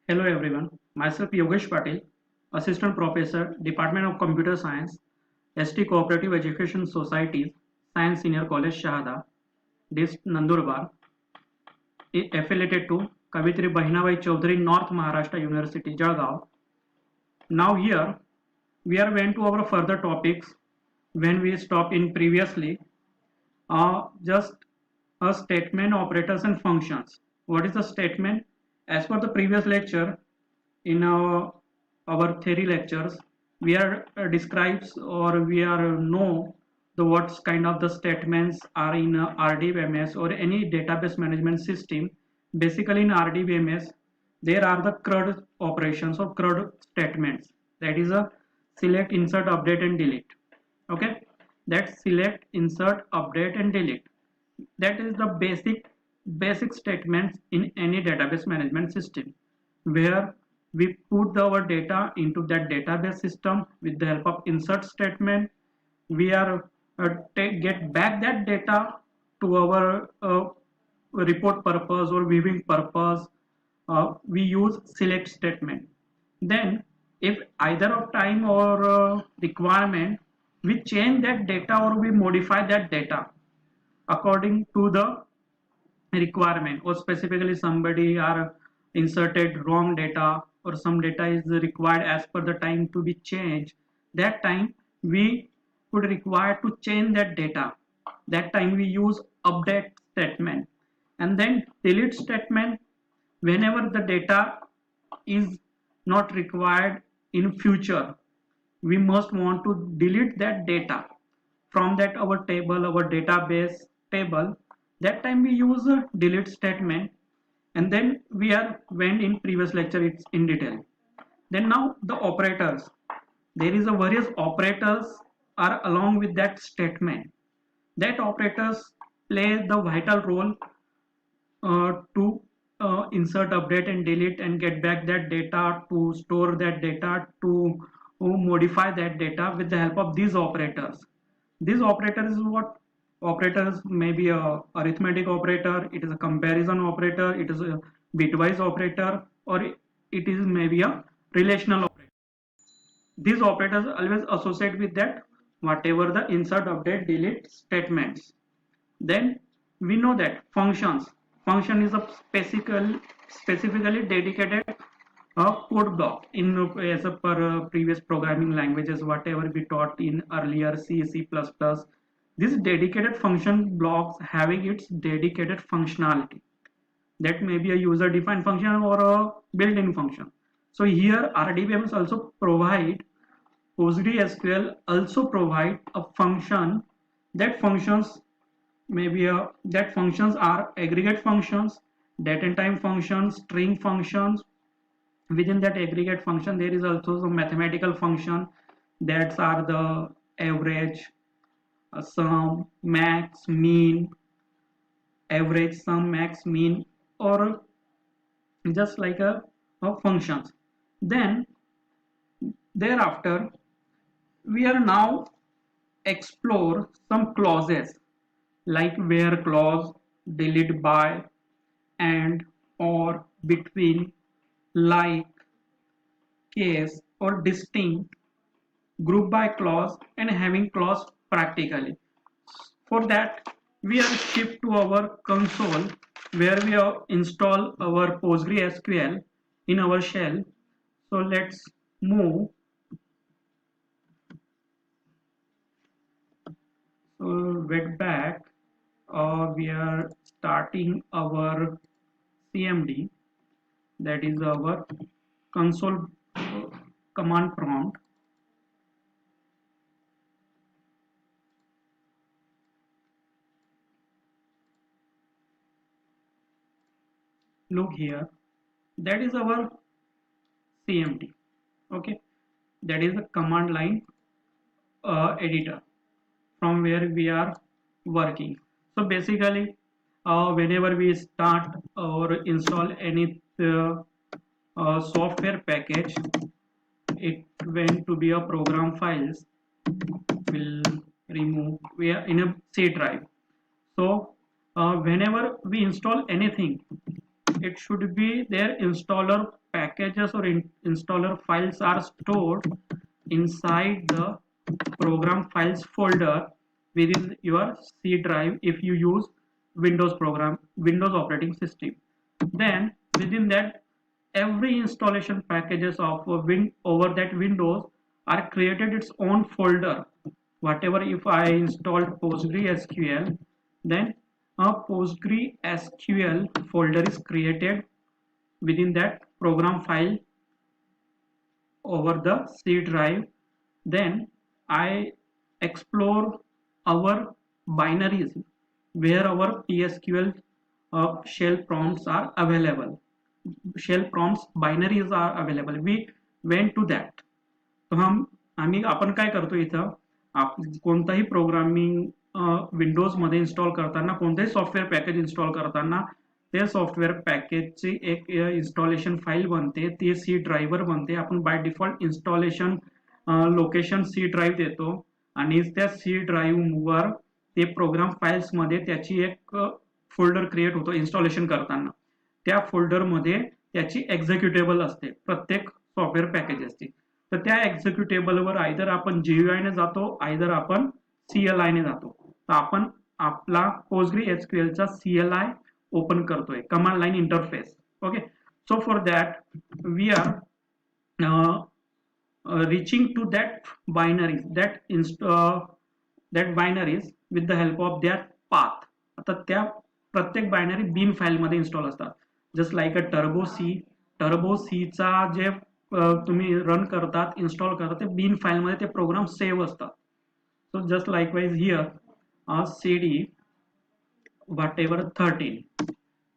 Hello everyone, myself Yogesh Patil, Assistant Professor, Department of Computer Science, ST Cooperative Education Societies, Science Senior College Shahada, Dist Nandurbar, affiliated to Kavitri Bahinabai Chaudhary North Maharashtra University, Jalgaon. Now here we are went to our further topics when we stopped in previously. Just a statement, operators and functions. What is a statement? As per the previous lecture, in our theory lectures, we are describes or we are know the what kind of the statements are in RDBMS or any database management system. Basically in RDBMS, there are the CRUD operations or CRUD statements. That is a select, insert, update and delete. Okay, that select, insert, update and delete. That is the basic statements in any database management system where we put our data into that database system with the help of insert statement. We are get back that data to our report purpose or viewing purpose. We use select statement. Then if either of time or requirement, we change that data or we modify that data according to the requirement, or specifically somebody are inserted wrong data or some data is required as per the time to be changed. That time we could require to change that data. That time we use update statement. And then delete statement, whenever the data is not required in future, we must want to delete that data from that our table, our database table. That time we use a delete statement. And then we are went in previous lecture it's in detail. Then now the operators, there is a various operators are along with that statement. That operators play the vital role to insert, update and delete and get back that data, to store that data, to modify that data with the help of these operators. These operators is what? Operators may be a arithmetic operator, it is a comparison operator, it is a bitwise operator, or it is maybe a relational operator. These operators always associate with that whatever the insert, update, delete statements. Then we know that function is a specifically dedicated code block in as a per previous programming languages whatever we taught in earlier C++. This dedicated function blocks having its dedicated functionality. That may be a user defined function or a built-in function. So here RDBMS also provide, PostgreSQL also provide a function. That functions maybe that functions are aggregate functions, date and time functions, string functions. Within that aggregate function there is also some mathematical function that are the average, sum, max, mean, average, sum, max, mean, or just like a functions. Then thereafter we are now explore some clauses like where clause, delete by, and, or, between, like, case, or distinct, group by clause, and having clause practically. For that, we are shift to our console where we install our PostgreSQL in our shell. So let's move. So get back. We are starting our CMD, that is our console command prompt. Look here, that is our CMD. Okay, that is the command line editor from where we are working. So basically whenever we start or install any software package, it went to be a program files will remove, we are in a C drive. So whenever we install anything, it should be their installer packages or installer files are stored inside the program files folder within your C drive if you use Windows operating system. Then within that, every installation packages of over that Windows are created its own folder. Whatever, if I installed PostgreSQL, then a PostgreSQL folder is created within that program file over the C drive. Then I explore our binaries where our PSQL shell prompts are available. Shell prompts binaries are available. We went to that. तो आपण काय करतो इथं, कोणताही programming Windows मध्ये install करताना, कोणताही software package install करताना ते सॉफ्टवेअर पॅकेजची एक इन्स्टॉलेशन फाईल बनते, ती सी ड्रायव्हर बनते. आपण by default installation location C drive देतो आणि त्या सी ड्राईव्हवर ते प्रोग्राम फाइल्स मध्ये त्याची एक फोल्डर क्रिएट होतो इन्स्टॉलेशन करताना. त्या फोल्डरमध्ये त्याची एक्झिक्युटेबल असते प्रत्येक सॉफ्टवेअर पॅकेजेसची. तर त्या एक्झिक्युटेबलवर आयदर आपण GUI ने जातो, आयदर आपण CLI ने जातो. तर आपण आपला PostgreSQL चा CLI ओपन करतोय, command line interface. Okay, so for that we are reaching to that binaries, that binaries with the help of their path. आता त्या प्रत्येक बायनरी बिन फाइल मध्ये इन्स्टॉल असतात. जस्ट लाईक अ टर्बो सी चा जे तुम्ही run करतात, install करतात, ते बिन फाइल मध्ये ते प्रोग्राम सेव्ह असतात. So just likewise here CD whatever 13,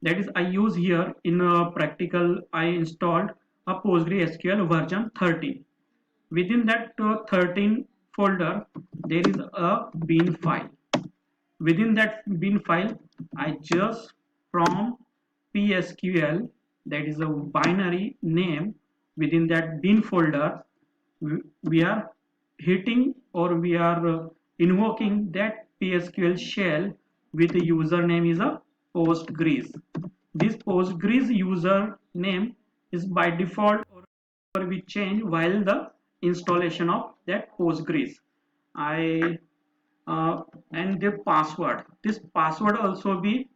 that is I use here in a practical. I installed a PostgreSQL version 13. Within that 13 folder there is a bin file. Within that bin file I just from PSQL, that is a binary name, within that bin folder we are hitting or we are invoking that PSQL shell with a username is a Postgres. This Postgres username is by default, or we change while the installation of that Postgres. And the password. This password also be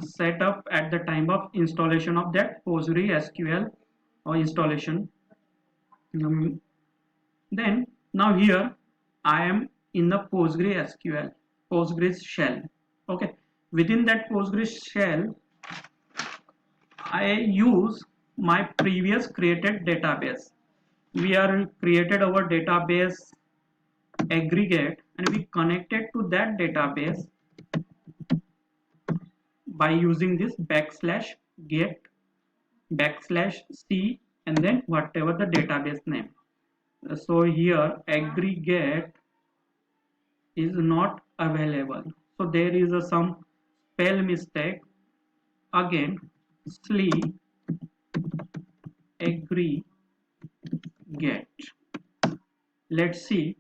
set up at the time of installation of that PostgreSQL or installation. Then now here I am in the Postgres shell. Okay, within that Postgres shell I use my previous created database. We are created our database aggregate and we connected to that database by using this \get \c and then whatever the database name. So here aggregate is not available, so there is some spell mistake. Again aggregate, let's see,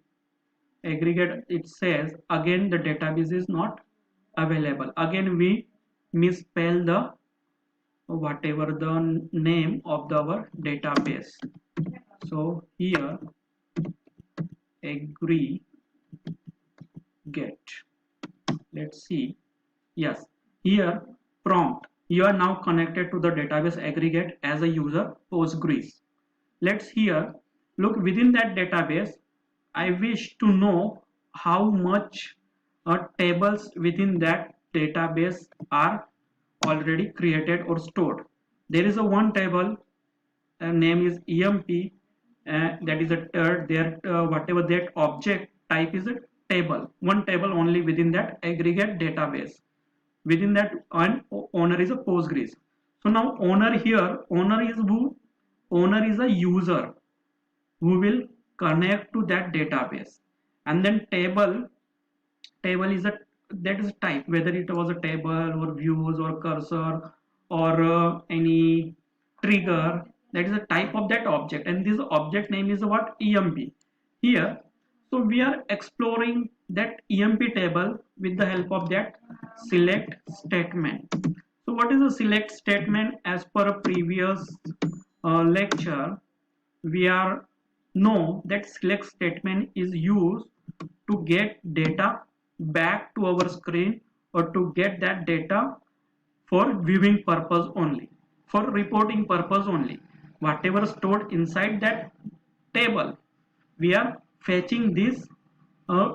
aggregate, it says again the database is not available. Again we misspell the whatever the name of our database. So here aggregate, let's see, yes, here prompt, you are now connected to the database aggregate as a user Postgres. Let's here look within that database. I wish to know how much tables within that database are already created or stored. There is a one table, name is EMP, that is whatever that object type is a table, one table only within that aggregate database. Within that owner is a Postgres. So now owner here, owner is who? Owner is a user who will connect to that database, and then table is a, that is type, whether it was a table or views or cursor or any trigger, that is a type of that object, and this object name is what? EMP here. So we are exploring that EMP table with the help of that select statement. So what is a select statement? As per a previous lecture, we are know that select statement is used to get data back to our screen or to get that data for viewing purpose only, for reporting purpose only. Whatever stored inside that table, we are fetching this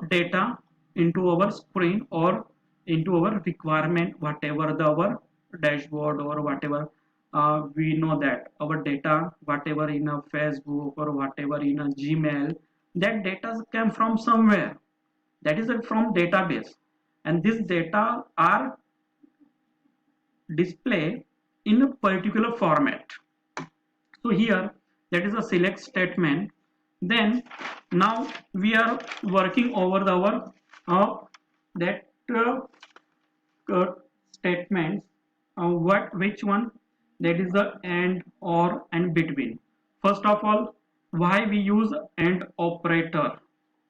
data into our screen or into our requirement, whatever our dashboard or whatever. We know that our data, whatever in a Facebook or whatever in a Gmail, that data came from somewhere, that is from database, and this data are displayed in a particular format. So here that is a select statement. Then now we are working over our that statements. Which one? That is the and, or, and between. First of all, why we use and operator?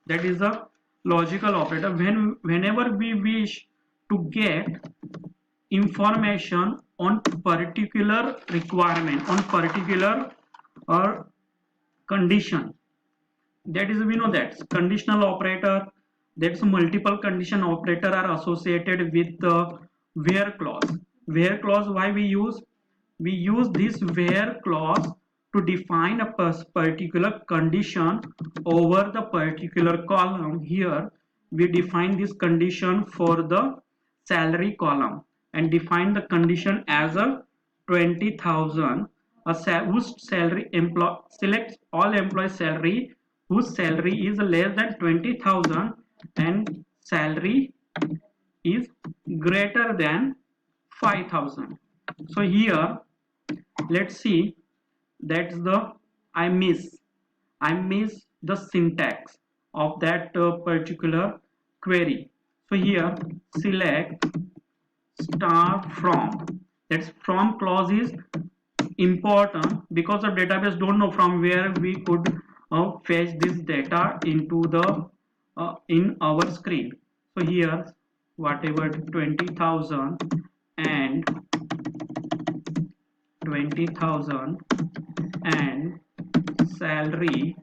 That is a logical operator. Whenever we wish to get information on particular requirement, on particular or condition, that is, we know that conditional operator, that's multiple condition operator are associated with the where clause. Where clause, why we use this where clause to define a particular condition over the particular column. Here we define this condition for the salary column and define the condition as a 20,000, whose salary selects all employee salary whose salary is less than 20,000 and salary is greater than 5,000. So here let's see, that's the I miss the syntax of that particular query. So here select star from, that's from clause is important because the database don't know from where we could fetch this data into the in our screen. So here whatever 20,000 and 20,000 and salary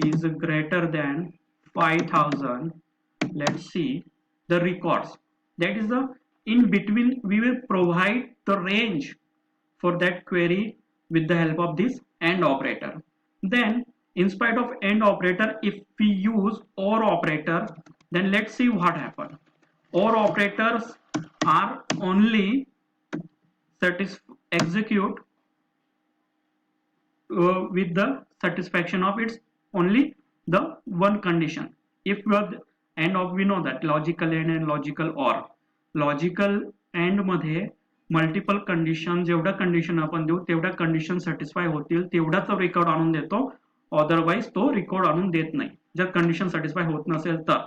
is greater than 5,000. Let's see the records, that is the in between. We will provide the range for that query with the help of this AND operator. Then in spite of AND operator, if we use OR operator, then let's see what happens. OR operators are only execute with the satisfaction of its only the one condition. If we are AND of, we know that logical AND and logical OR. Logical and मध्ये multiple condition, जेवढा condition आपण देऊ तेवढा condition satisfy होतील तेवढाच record आणून देतो, otherwise तो रेकॉर्ड आणून देत नाही. जर कंडिशन सॅटिस्फाय होत नसेल तर,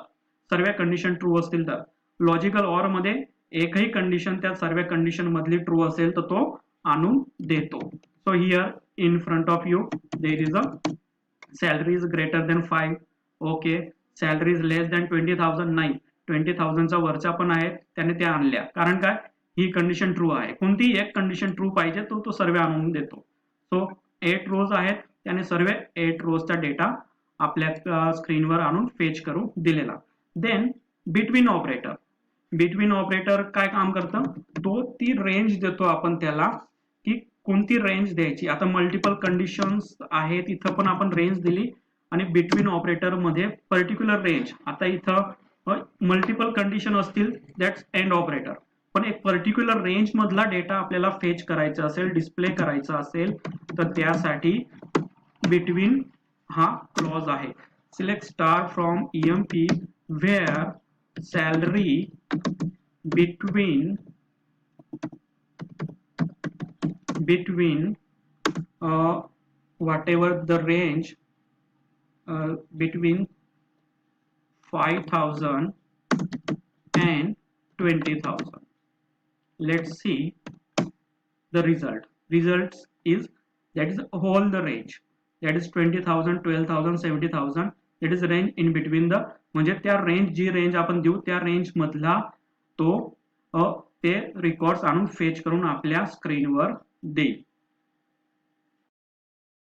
सर्व कंडिशन ट्रू असतील तर. लॉजिकल ऑर मध्ये एकही कंडिशन त्या सर्व कंडिशन मधली ट्रू असेल तर तो आणून देतो. So here in front of you there is a salary is greater than 5. Okay, salary is less than 20,000 नाही, 20,000चा वरचा पण आहे, त्याने त्या आणल्या. कारण काय, ही कंडिशन ट्रू आहे. कोणती एक कंडिशन ट्रू पाहिजे तो सर्व आणून देतो. सो 8 रोज आहेत, त्याने सर्व 8 रोजचा डेटा आपल्या स्क्रीनवर आणून फेच करू दिलेला. Then between operator. Between operator काय काम करतं, तो ती रेंज देतो आपण त्याला की कोणती रेंज द्यायची. आता मल्टिपल कंडिशन्स आहेत, इथं पण आपण रेंज दिली आणि बिटवीन ऑपरेटर मध्ये पर्टिक्युलर रेंज. आता इथं मल्टिपल कंडिशन असतील दॅट्स एंड ऑपरेटर, पण एक पर्टिक्युलर रेंज मधला डेटा आपल्याला फेच करायचा असेल, डिस्प्ले करायचा असेल तर त्यासाठी बिटवीन हा क्लॉज आहे. Select star from EMP where salary between whatever the range between 5,000 and 20,000. Let's see the result. Results is that is whole the range, that is 20,000, 12,000, 70,000. that is range in between the, म्हणजे त्या range जी range आपण देऊ त्या range मधला तो ते records आणून fetch करून आपल्या स्क्रीनवर देईल.